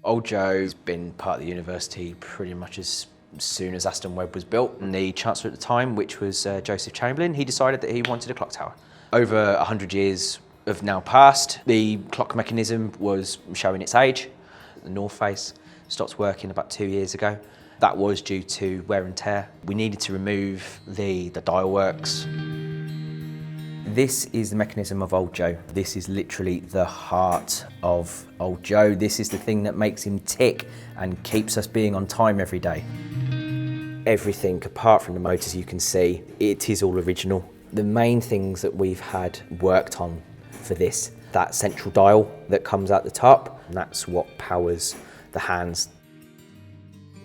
Old Joe's been part of the university pretty much as soon as Aston Webb was built. And the Chancellor at the time, which was Joseph Chamberlain, he decided that he wanted a clock tower. Over 100 years have now passed. The clock mechanism was showing its age. The north face stopped working about 2 years ago. That was due to wear and tear. We needed to remove the dial works. This is the mechanism of Old Joe. This is literally the heart of Old Joe. This is the thing that makes him tick and keeps us being on time every day. Everything apart from the motors you can see, it is all original. The main things that we've had worked on for this, that central dial that comes out the top, and that's what powers the hands.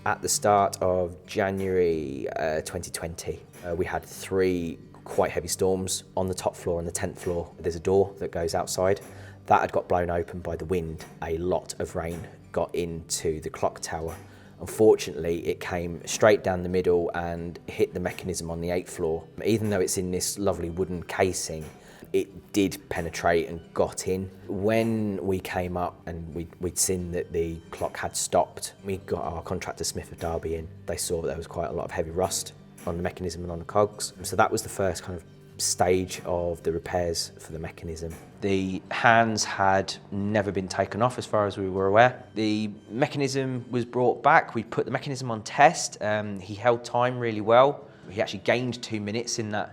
At the start of January 2020, we had 3 quite heavy storms on the top floor and the 10th floor. There's a door that goes outside. That had got blown open by the wind. A lot of rain got into the clock tower. Unfortunately, it came straight down the middle and hit the mechanism on the 8th floor. Even though it's in this lovely wooden casing, it did penetrate and got in. When we came up and we'd seen that the clock had stopped, we got our contractor Smith of Derby in. They saw that there was quite a lot of heavy rust on the mechanism and on the cogs. So that was the first kind of stage of the repairs for the mechanism. The hands had never been taken off as far as we were aware. The mechanism was brought back. We put the mechanism on test. He held time really well. He actually gained 2 minutes in the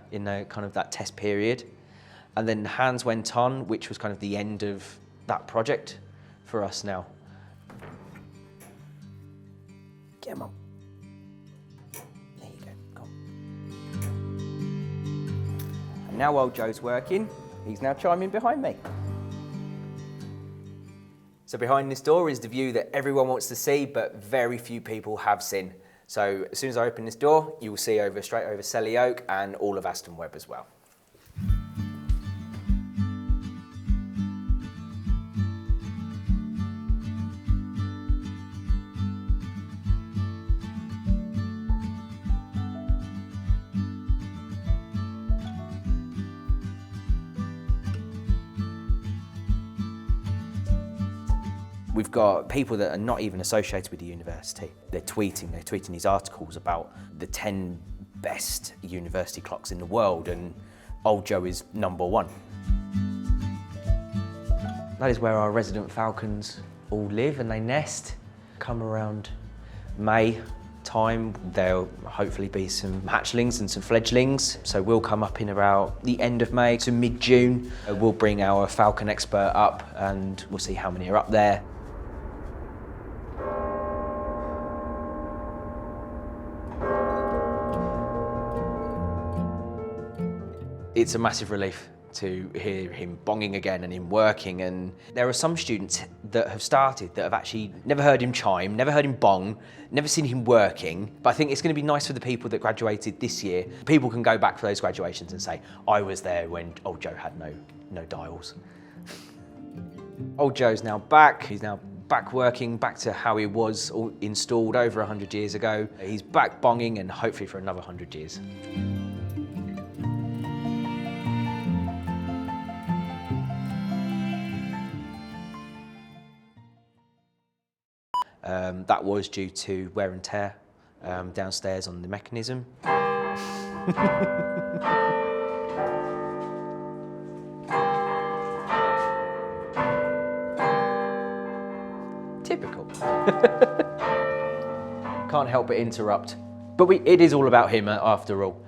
kind of that test period. And then the hands went on, which was kind of the end of that project for us now. Get him on. There you go, come on. And now Old Joe's working, he's now chiming behind me. So behind this door is the view that everyone wants to see, but very few people have seen. So as soon as I open this door, you will see straight over Selly Oak and all of Aston Webb as well. We've got people that are not even associated with the university. They're tweeting these articles about the 10 best university clocks in the world, and Old Joe is #1. That is where our resident falcons all live and they nest. Come around May time, there'll hopefully be some hatchlings and some fledglings. So we'll come up in about the end of May to mid-June. We'll bring our falcon expert up and we'll see how many are up there. It's a massive relief to hear him bonging again and him working, and there are some students that have started that have actually never heard him chime, never heard him bong, never seen him working, but I think it's going to be nice for the people that graduated this year. People can go back for those graduations and say, I was there when Old Joe had no dials. Old Joe's now back, he's now back working, back to how he was installed over 100 years ago. He's back bonging and hopefully for another 100 years. That was due to wear and tear downstairs on the mechanism. Typical. Can't help but interrupt. But it is all about him after all.